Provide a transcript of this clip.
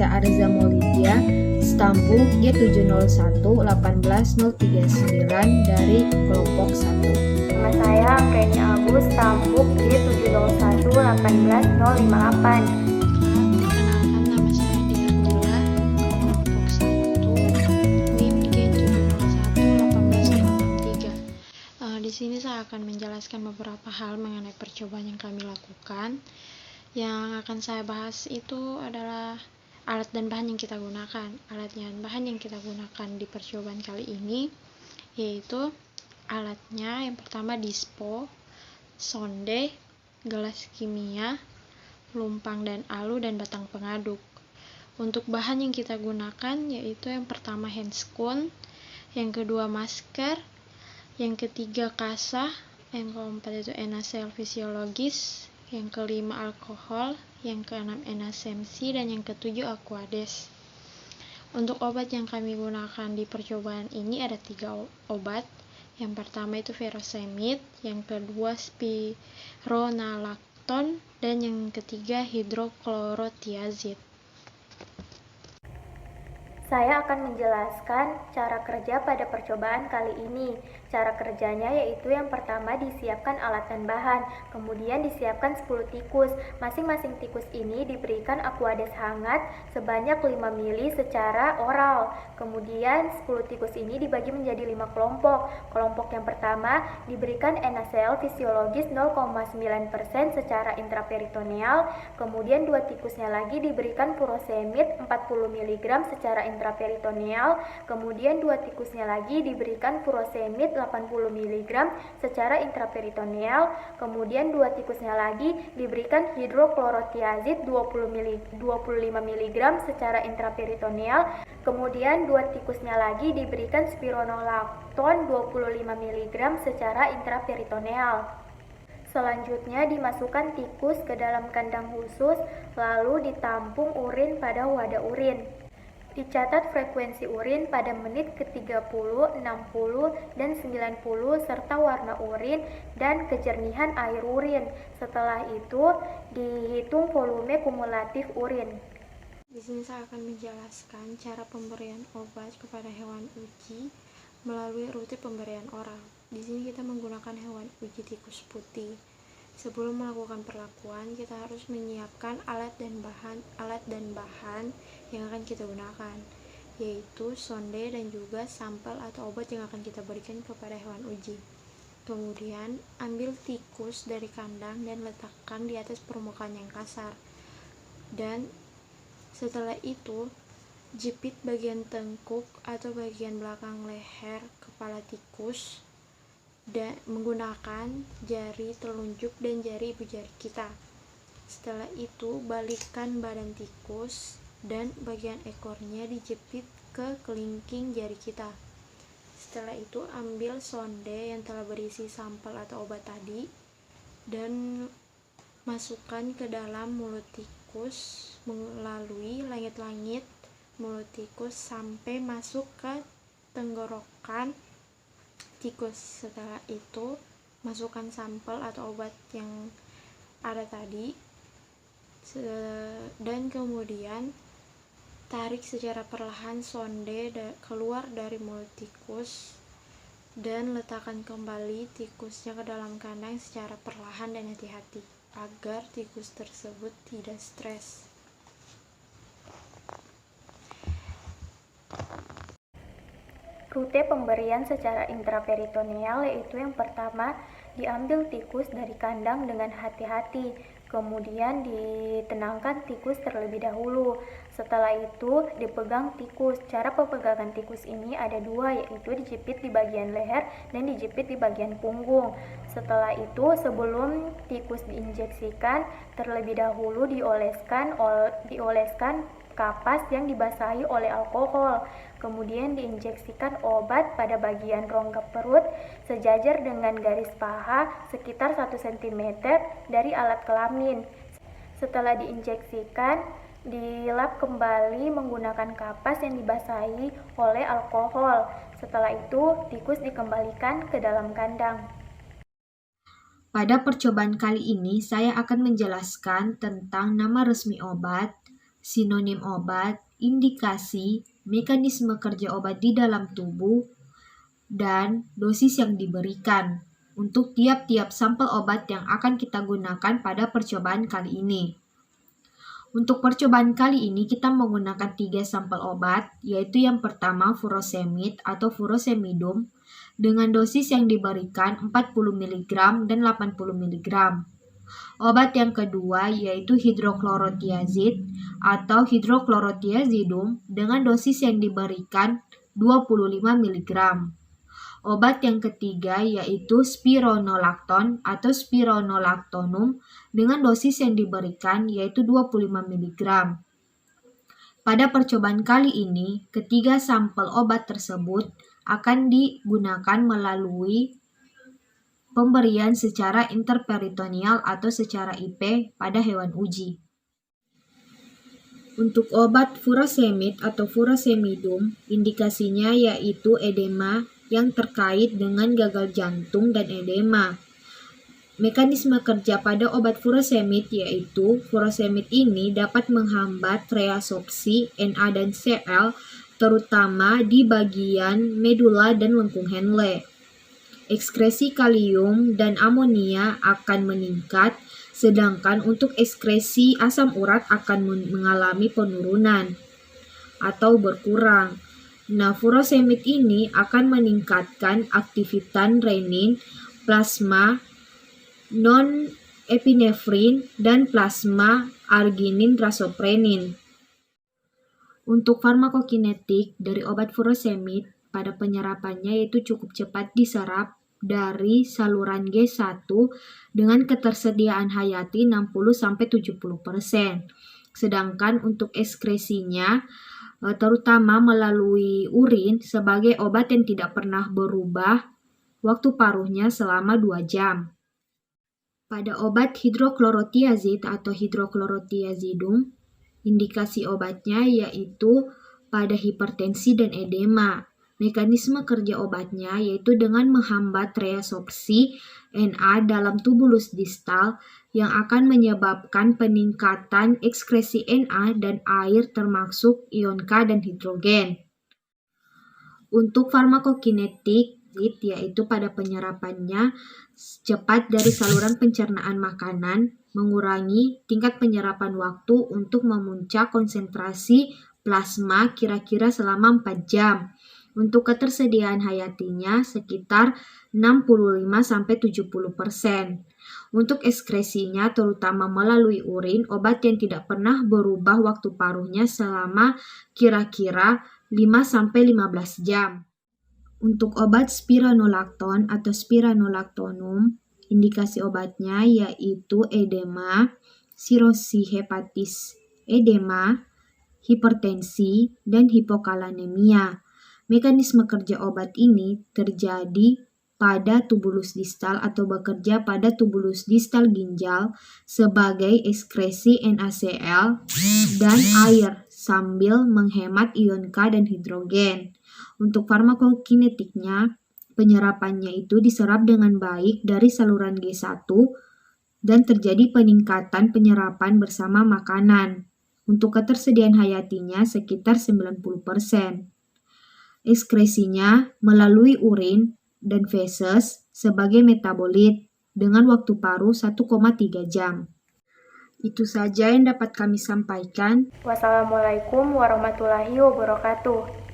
Nisa Arzamolidia, stampu G701-18039 dari kelompok 1. Nama saya Apreni Agus, stampu G701-18058. Perkenalkan, nama saya Dia Gula, kelompok 1, NIM G701-18063. Di sini saya akan menjelaskan beberapa hal mengenai percobaan yang kami lakukan. Yang akan saya bahas itu adalah alat dan bahan yang kita gunakan. Alat dan bahan yang kita gunakan di percobaan kali ini yaitu alatnya yang pertama dispo, sonde, gelas kimia, lumpang dan alu, dan batang pengaduk. Untuk bahan yang kita gunakan yaitu yang pertama handscoon, yang kedua masker, yang ketiga kasa, yang keempat itu NaCl fisiologis, yang kelima alkohol, yang keenam NaCmC, dan yang ketujuh Aquades. Untuk obat yang kami gunakan di percobaan ini ada 3 obat. Yang pertama itu furosemid, yang kedua spironolactone, dan yang ketiga hidroklorotiazid. Saya akan menjelaskan cara kerja pada percobaan kali ini. Cara kerjanya yaitu yang pertama disiapkan alat dan bahan, kemudian disiapkan 10 tikus. Masing-masing tikus ini diberikan Aquades hangat sebanyak 5 ml secara oral. Kemudian 10 tikus ini dibagi menjadi 5 kelompok. Kelompok yang pertama diberikan NaCl fisiologis 0,9% secara intraperitoneal, kemudian 2 tikusnya lagi diberikan furosemid 40 mg secara intraperitoneal, kemudian 2 tikusnya lagi diberikan furosemid 80 mg secara intraperitoneal, kemudian 2 tikusnya lagi diberikan hidroklorotiazid 25 mg secara intraperitoneal, kemudian 2 tikusnya lagi diberikan spironolactone 25 mg secara intraperitoneal. Selanjutnya dimasukkan tikus ke dalam kandang khusus, lalu ditampung urin pada wadah urin. Dicatat frekuensi urin pada menit ke-30, 60, dan 90 serta warna urin dan kejernihan air urin. Setelah itu, dihitung volume kumulatif urin. Di sini saya akan menjelaskan cara pemberian obat kepada hewan uji melalui rute pemberian oral. Di sini kita menggunakan hewan uji tikus putih. Sebelum melakukan perlakuan, kita harus menyiapkan alat dan bahan yang akan kita gunakan, yaitu sonde dan juga sampel atau obat yang akan kita berikan kepada hewan uji. Kemudian, ambil tikus dari kandang dan letakkan di atas permukaan yang kasar. Dan setelah itu, jepit bagian tengkuk atau bagian belakang leher kepala tikus dan menggunakan jari telunjuk dan jari ibu jari kita. Setelah itu, balikkan badan tikus dan bagian ekornya dijepit ke kelingking jari kita. Setelah itu, ambil sonde yang telah berisi sampel atau obat tadi dan masukkan ke dalam mulut tikus melalui langit-langit mulut tikus sampai masuk ke tenggorokan tikus. Setelah itu, masukkan sampel atau obat yang ada tadi dan kemudian tarik secara perlahan sonde keluar dari mulut tikus dan letakkan kembali tikusnya ke dalam kandang secara perlahan dan hati-hati agar tikus tersebut tidak stres. Rute pemberian secara intraperitoneal yaitu yang pertama diambil tikus dari kandang dengan hati-hati, kemudian ditenangkan tikus terlebih dahulu. Setelah itu dipegang tikus. Cara pepegangan tikus ini ada 2, yaitu dijepit di bagian leher dan dijepit di bagian punggung. Setelah itu sebelum tikus diinjeksikan terlebih dahulu dioleskan kapas yang dibasahi oleh alkohol. Kemudian diinjeksikan obat pada bagian rongga perut sejajar dengan garis paha sekitar 1 cm dari alat kelamin. Setelah diinjeksikan, dilap kembali menggunakan kapas yang dibasahi oleh alkohol. Setelah itu, tikus dikembalikan ke dalam kandang. Pada percobaan kali ini, saya akan menjelaskan tentang nama resmi obat, sinonim obat, indikasi, mekanisme kerja obat di dalam tubuh, dan dosis yang diberikan untuk tiap-tiap sampel obat yang akan kita gunakan pada percobaan kali ini. Untuk percobaan kali ini kita menggunakan 3 sampel obat, yaitu yang pertama furosemid atau furosemidum dengan dosis yang diberikan 40 mg dan 80 mg. Obat yang kedua yaitu hidroklorotiazid atau hidroklorotiazidum dengan dosis yang diberikan 25 mg. Obat yang ketiga yaitu spironolakton atau spironolaktonum dengan dosis yang diberikan yaitu 25 mg. Pada percobaan kali ini, ketiga sampel obat tersebut akan digunakan melalui pemberian secara interperitoneal atau secara IP pada hewan uji. Untuk obat furosemid atau furosemidum, indikasinya yaitu edema yang terkait dengan gagal jantung dan edema. Mekanisme kerja pada obat furosemid yaitu furosemid ini dapat menghambat reabsorpsi Na dan Cl terutama di bagian medula dan lengkung Henle. Ekskresi kalium dan amonia akan meningkat, sedangkan untuk ekskresi asam urat akan mengalami penurunan atau berkurang. Nah, furosemid ini akan meningkatkan aktivitas renin, plasma non-epinefrin, dan plasma arginin rasoprenin. Untuk farmakokinetik dari obat furosemid pada penyerapannya yaitu cukup cepat diserap dari saluran G1 dengan ketersediaan hayati 60-70%. Sedangkan untuk ekskresinya terutama melalui urin sebagai obat yang tidak pernah berubah waktu paruhnya selama 2 jam. Pada obat hidroklorotiazid atau hidroklorotiazidum, indikasi obatnya yaitu pada hipertensi dan edema. Mekanisme kerja obatnya yaitu dengan menghambat reabsorpsi Na dalam tubulus distal yang akan menyebabkan peningkatan ekskresi Na dan air termasuk ion K dan hidrogen. Untuk farmakokinetik yaitu pada penyerapannya cepat dari saluran pencernaan makanan, mengurangi tingkat penyerapan waktu untuk memuncak konsentrasi plasma kira-kira selama 4 jam. Untuk ketersediaan hayatinya sekitar 65-70%. Untuk ekskresinya terutama melalui urin, obat yang tidak pernah berubah waktu paruhnya selama kira-kira 5-15 jam. Untuk obat spironolakton atau spironolaktonum, indikasi obatnya yaitu edema, sirosi hepatis edema, hipertensi, dan hipokalanemia. Mekanisme kerja obat ini terjadi pada tubulus distal atau bekerja pada tubulus distal ginjal sebagai ekskresi NaCl dan air sambil menghemat ion K dan hidrogen. Untuk farmakokinetiknya, penyerapannya itu diserap dengan baik dari saluran G1 dan terjadi peningkatan penyerapan bersama makanan. Untuk ketersediaan hayatinya sekitar 90%. Ekskresinya melalui urin dan feses sebagai metabolit dengan waktu paruh 1,3 jam. Itu saja yang dapat kami sampaikan. Wassalamualaikum warahmatullahi wabarakatuh.